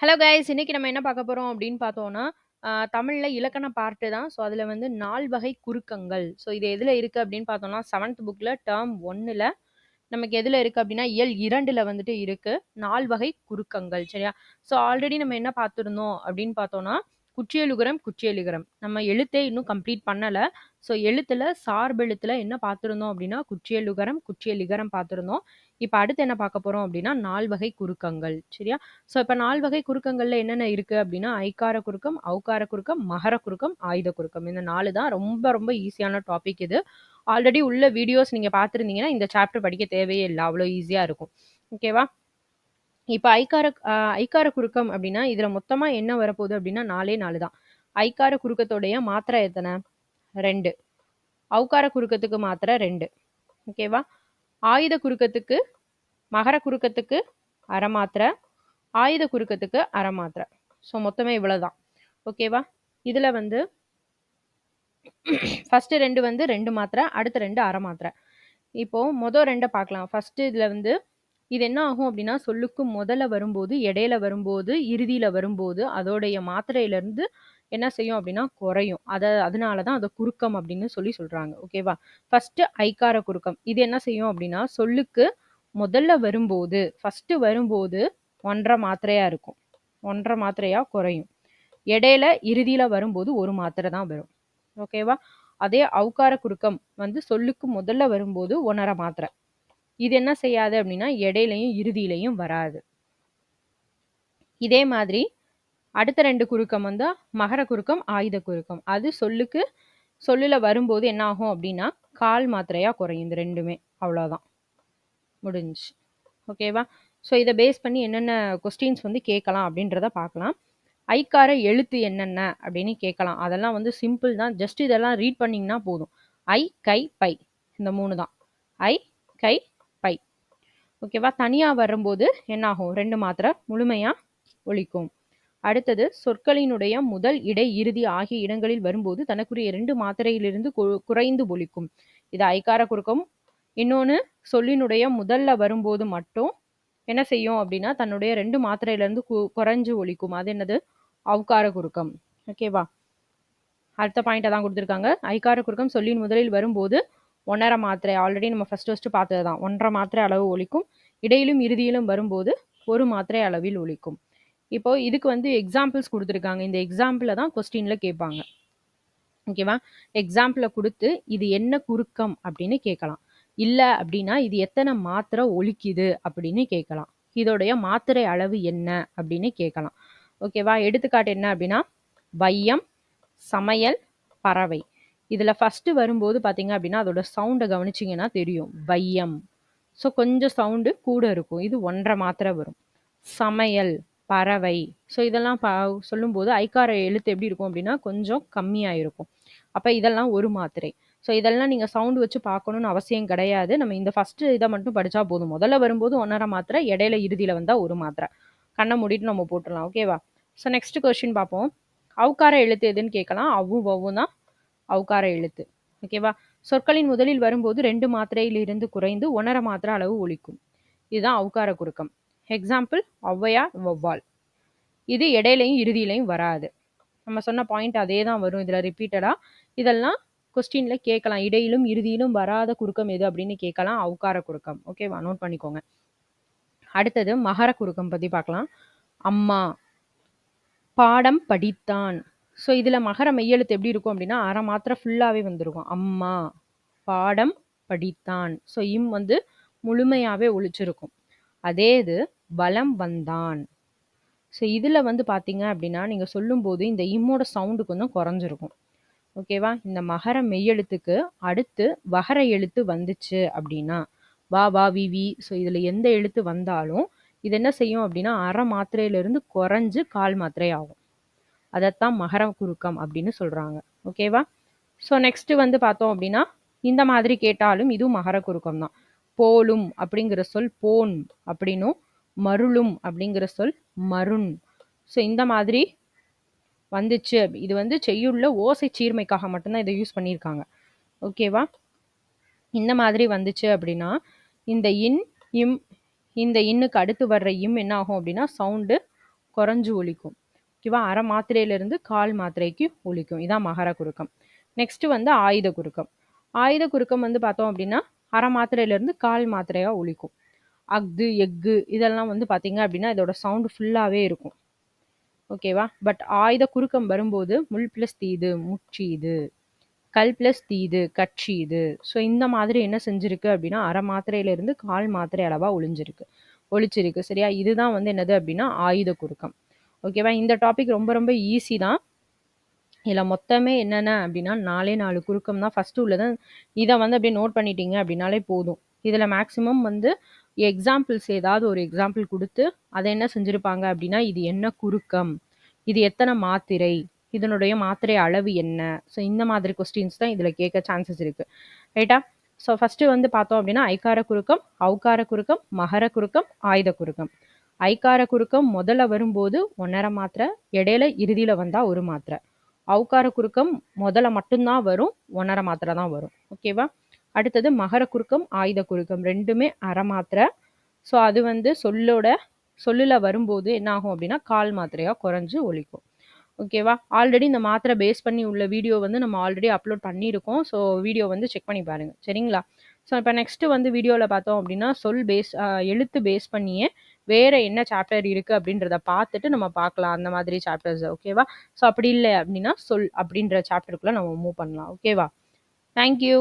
Hello guys! இன்னைக்கு நம்ம என்ன பார்க்க போறோம் அப்படின்னு பார்த்தோம்னா, தமிழ்ல இலக்கண பார்ட்டு தான். ஸோ, அதுல வந்து 4 வகை குறுக்கங்கள். ஸோ, இது எதுல இருக்கு அப்படின்னு பார்த்தோம்னா, 7த் புக்ல டெர்ம் 1ல நமக்கு எதுல இருக்கு அப்படின்னா, இயல் 2ல வந்துட்டு இருக்கு. 4 வகை குறுக்கங்கள். சரியா? ஸோ, ஆல்ரெடி நம்ம என்ன பார்த்திருந்தோம் அப்படின்னு பார்த்தோம்னா, குற்றியலுகரம், குற்றியலிகரம். நம்ம எழுத்தே இன்னும் கம்ப்ளீட் பண்ணல. ஸோ, எழுத்துல சார்பெழுத்துல என்ன பார்த்திருந்தோம் அப்படின்னா, குற்றியலுகரம், குற்றியலிகரம் பார்த்திருந்தோம். இப்ப அடுத்து என்ன பார்க்க போறோம் அப்படின்னா, 4 வகை குறுக்கங்கள். சரியா? ஸோ, இப்ப 4 வகை குறுக்கங்கள்ல என்னென்ன இருக்கு அப்படின்னா, ஐகார குறுக்கம், ஔகார குறுக்கம், மகர குறுக்கம், ஆயுத குறுக்கம். இந்த 4 தான் ரொம்ப ரொம்ப ஈஸியான டாபிக் இது. ஆல்ரெடி உள்ள வீடியோஸ் நீங்க பார்த்திருந்தீங்கன்னா, இந்த சாப்டர் படிக்க தேவையே இல்ல. அவ்வளோ ஈஸியா இருக்கும். ஓகேவா? இப்ப ஐகார குறுக்கம் அப்படின்னா, இதுல மொத்தமா என்ன வரப்போகுது அப்படின்னா 4ஏ 4 தான். ஐகார குறுக்கத்தோடைய மாத்திரை எத்தனை? 2. ஔகார குறுக்கத்துக்கு மாத்திரை 2. ஓகேவா? ஆயுத குறுக்கத்துக்கு, மகர குறுக்கத்துக்கு அரை மாத்திரை, ஆயுத குறுக்கத்துக்கு அரை மாத்திரை. ஸோ மொத்தமே இவ்வளவுதான். ஓகேவா? இதுல வந்து ஃபர்ஸ்ட் 2 வந்து 2 மாத்திரை, அடுத்த 2 அரை மாத்திரை. இப்போ மொத 2 பார்க்கலாம். ஃபர்ஸ்ட் இதுல வந்து இது என்ன ஆகும் அப்படின்னா, சொல்லுக்கு முதல்ல வரும்போது, இடையில வரும்போது, இறுதியில வரும்போது, அதோடைய மாத்திரையிலிருந்து என்ன செய்யும் அப்படின்னா குறையும். அதனால தான் அத குறுக்கம் அப்படின்னு சொல்றாங்க. ஓகேவா? ஃபர்ஸ்ட் ஐகார குறுக்கம். இது என்ன செய்யும் அப்படின்னா, சொல்லுக்கு முதல்ல வரும்போது, ஃபர்ஸ்ட் வரும்போது 1 1/2 மாத்திரையா இருக்கும். 1 1/2 மாத்திரையா குறையும். இடையில இறுதியில வரும்போது 1 மாத்திரை தான் வரும். ஓகேவா? அதே ஔகார குறுக்கம் வந்து சொல்லுக்கு முதல்ல வரும்போது 1 1/2 மாத்திரை. இது என்ன செய்யாது அப்படின்னா, இடையிலயும் இறுதியிலயும் வராது. இதே மாதிரி அடுத்த 2 குறுக்கம் வந்து மகர குறுக்கம், ஆயுத குறுக்கம். அது சொல்லுல வரும்போது என்ன ஆகும் அப்படின்னா, 1/4 மாத்திரையா குறையும். இந்த 2மே. அவ்வளோதான். முடிஞ்சுச்சு. ஓகேவா? ஸோ இத பேஸ் பண்ணி என்னென்ன கொஸ்டின்ஸ் வந்து கேட்கலாம் அப்படின்றத பார்க்கலாம். ஐக்கார எழுத்து என்னென்ன அப்படின்னு கேட்கலாம். அதெல்லாம் வந்து சிம்பிள் தான். ஜஸ்ட் இதெல்லாம் ரீட் பண்ணீங்கன்னா போதும். ஐ, கை, பை. இந்த 3 தான். ஐ, கை, பை. ஓகேவா? தனியா வரும்போது என்ன ஆகும்? 2 மாத்திரை முழுமையா ஒலிக்கும். அடுத்தது சொற்களினுடைய முதல், இடை, இறுதி ஆகிய இடங்களில் வரும்போது தனக்குரிய 2 மாத்திரையிலிருந்து குறைந்து ஒலிக்கும். இது ஐகார குறுக்கம். இன்னொன்னு சொல்லினுடைய முதல்ல வரும்போது மட்டும் என்ன செய்யும் அப்படின்னா, தன்னுடைய 2 மாத்திரையிலிருந்து குறைஞ்சு ஒலிக்கும். அது என்னது? ஔகார குறுக்கம். ஓகேவா? அடுத்த பாயிண்ட் தான் கொடுத்துருக்காங்க. ஐகார குறுக்கம் சொல்லின் முதலில் வரும்போது 1 1/2 மாத்திரை. ஆல்ரெடி நம்ம ஃபர்ஸ்ட் பார்த்தது தான். 1 1/2 மாத்திரை அளவு ஒலிக்கும். இடையிலும் இறுதியிலும் வரும்போது 1 மாத்திரை அளவில் ஒலிக்கும். இப்போ இதுக்கு வந்து எக்ஸாம்பிள்ஸ் கொடுத்துருக்காங்க. இந்த எக்ஸாம்பிள தான் கொஸ்டின்ல கேட்பாங்க. ஓகேவா? எக்ஸாம்பிள கொடுத்து இது என்ன குறுக்கம் அப்படின்னு கேட்கலாம். இல்ல அப்படின்னா இது எத்தனை மாத்திரை ஒலிக்குது அப்படின்னு கேட்கலாம். இதோடைய மாத்திரை அளவு என்ன அப்படின்னு கேட்கலாம். ஓகேவா? எடுத்துக்காட்டு என்ன அப்படின்னா, வையம், சமையல், பறவை. இதுல ஃபர்ஸ்ட் வரும்போது பாத்தீங்க அப்படின்னா அதோட சவுண்டை கவனிச்சிங்கன்னா தெரியும். வையம். ஸோ கொஞ்சம் சவுண்டு கூட இருக்கும். இது 1 1/2 மாத்திரை வரும். சமையல், பறவை. ஸோ இதெல்லாம் சொல்லும்போது ஐகார எழுத்து எப்படி இருக்கும் அப்படின்னா கொஞ்சம் கம்மியா இருக்கும். அப்ப இதெல்லாம் 1 மாத்திரை. ஸோ இதெல்லாம் நீங்க சவுண்ட் வச்சு பார்க்கணும்னு அவசியம் கிடையாது. நம்ம இந்த ஃபர்ஸ்ட் இதை மட்டும் படிச்சா போதும். முதல்ல வரும்போது 1 1/2 மாத்திரை, இடையில இறுதியில வந்தா 1 மாத்திரை. கண்ணை மூடிட்டு நம்ம போட்டுடலாம். ஓகேவா? ஸோ நெக்ஸ்ட் கொஸ்டின் பார்ப்போம். ஔகார எழுத்து எதுன்னு கேட்கலாம். அவ்வும் வவ்வும் தான் ஔகார எழுத்து. ஓகேவா? சொற்களின் முதலில் வரும்போது 2 மாத்திரையிலிருந்து குறைந்து 1 1/2 மாத்திரை அளவு ஒலிக்கும். இதுதான் ஔகார குறுக்கம். எக்ஸாம்பிள் ஔவையார், வௌவால். இது இடையிலையும் இறுதியிலையும் வராது. நம்ம சொன்ன பாயிண்ட் அதே தான் வரும் இதுல ரிப்பீட்டடா. இதெல்லாம் கொஸ்டின்ல கேட்கலாம். இடையிலும் இறுதியிலும் வராத குறுக்கம் எது அப்படின்னு கேட்கலாம். ஔகார குறுக்கம். ஓகேவா? நோட் பண்ணிக்கோங்க. அடுத்தது மகர குறுக்கம் பத்தி பார்க்கலாம். அம்மா, பாடம் படித்தான். ஸோ இதுல மகர மெய்யெழுத்து எப்படி இருக்கும் அப்படின்னா அரை மாத்திரை ஃபுல்லாவே வந்திருக்கும். அம்மா, பாடம் படித்தான். ஸோ இம் வந்து முழுமையாவே ஒலிச்சிருக்கும். அதே இது வலம் வந்தான். ஸோ இதில் வந்து பார்த்தீங்க அப்படின்னா நீங்கள் சொல்லும்போது இந்த இம்மோட சவுண்டு கொஞ்சம் குறைஞ்சிருக்கும். ஓகேவா? இந்த மகர மெய்யெழுத்துக்கு அடுத்து வகர எழுத்து வந்துச்சு அப்படின்னா வா வா வி வி. ஸோ இதில் எந்த எழுத்து வந்தாலும் இது என்ன செய்யும் அப்படின்னா அரை மாத்திரையிலிருந்து குறைஞ்சு 1/4 மாத்திரை ஆகும். அதைத்தான் மகர குறுக்கம் அப்படின்னு சொல்றாங்க. ஓகேவா? ஸோ நெக்ஸ்ட் வந்து பார்த்தோம் அப்படின்னா இந்த மாதிரி கேட்டாலும் இதுவும் மகர குறுக்கம் தான். போலும் அப்படிங்கிற சொல் போன் அப்படின்னும், மருளும் அப்படிங்கிற சொல் மருண். ஸோ இந்த மாதிரி வந்துச்சு. இது வந்து செய்யுள்ள ஓசை சீர்மைக்காக மட்டும்தான் இதை யூஸ் பண்ணியிருக்காங்க. ஓகேவா? இந்த மாதிரி வந்துச்சு அப்படின்னா இந்த இன், இம், இந்த இன்னுக்கு அடுத்து வர்ற இம் என்ன ஆகும் அப்படின்னா சவுண்டு குறைஞ்சு ஒலிக்கும். ஓகேவா? அரை மாத்திரையிலிருந்து கால் மாத்திரைக்கு ஒலிக்கும். இதான் மகர குறுக்கம். நெக்ஸ்ட் வந்து ஆயுத குறுக்கம். ஆயுத குறுக்கம் வந்து பார்த்தோம் அப்படின்னா அரை மாத்திரையிலிருந்து கால் மாத்திரையா ஒலிக்கும். அஃது, எஃகு இதெல்லாம் வந்து பார்த்தீங்க அப்படின்னா இதோட சவுண்ட் ஃபுல்லாவே இருக்கும். ஓகேவா? பட் ஆயுத குறுக்கம் வரும்போது முள் பிளஸ் தீது, முற்றீது. கல் பிளஸ் தீது, கட்சியுது. ஸோ இந்த மாதிரி என்ன செஞ்சிருக்கு அப்படின்னா அரை மாத்திரையிலிருந்து கால் மாத்திரை அளவா ஒழிச்சிருக்கு. சரியா? இதுதான் வந்து என்னது அப்படின்னா ஆயுத குறுக்கம். ஓகேவா? இந்த டாபிக் ரொம்ப ரொம்ப ஈஸி தான். இதில் மொத்தமே என்னென்ன அப்படின்னா 4 குறுக்கம் தான் ஃபஸ்ட்டு உள்ளது. இதை வந்து அப்படியே நோட் பண்ணிட்டீங்க அப்படின்னாலே போதும். இதில் மேக்ஸிமம் வந்து எக்ஸாம்பிள்ஸ் ஏதாவது ஒரு எக்ஸாம்பிள் கொடுத்து அதை என்ன செஞ்சுருப்பாங்க அப்படின்னா இது என்ன குறுக்கம், இது எத்தனை மாத்திரை, இதனுடைய மாத்திரை அளவு என்ன, ஸோ இந்த மாதிரி கொஸ்டின்ஸ் தான் இதில் கேட்க சான்சஸ் இருக்குது. ரைட்டா? ஸோ ஃபஸ்ட்டு வந்து பார்த்தோம் அப்படின்னா ஐக்கார குறுக்கம், ஔகார குறுக்கம், மகர குறுக்கம், ஆயுத குறுக்கம். ஐக்கார குறுக்கம் முதல்ல வரும்போது 1.5 மாத்திரை, இடையில இறுதியில் வந்தால் 1 மாத்திரை. ஔகார குறுக்கம் முதல்ல மட்டும்தான் வரும், 1.5 மாத்திரை தான் வரும். ஓகேவா? அடுத்தது மகர குறுக்கம், ஆயுத குறுக்கம் ரெண்டுமே அரை மாத்திரை. ஸோ அது வந்து சொல்லில் வரும்போது என்ன ஆகும் அப்படின்னா கால் மாத்திரையாக குறைஞ்சு ஒலிக்கும். ஓகேவா? ஆல்ரெடி இந்த மாத்திரை பேஸ் பண்ணி உள்ள வீடியோ வந்து நம்ம ஆல்ரெடி அப்லோட் பண்ணியிருக்கோம். ஸோ வீடியோ வந்து செக் பண்ணி பாருங்கள். சரிங்களா? ஸோ இப்போ நெக்ஸ்ட்டு வந்து வீடியோவில் பார்த்தோம் அப்படின்னா எழுத்து பேஸ் பண்ணியே வேறு என்ன சாப்டர் இருக்குது அப்படின்றத பார்த்துட்டு நம்ம பார்க்கலாம் அந்த மாதிரி சாப்டர்ஸ். ஓகேவா? ஸோ அப்படி இல்லை அப்படின்னா அப்படின்ற சாப்டருக்குள்ளே நம்ம மூவ் பண்ணலாம். ஓகேவா? தேங்க்யூ.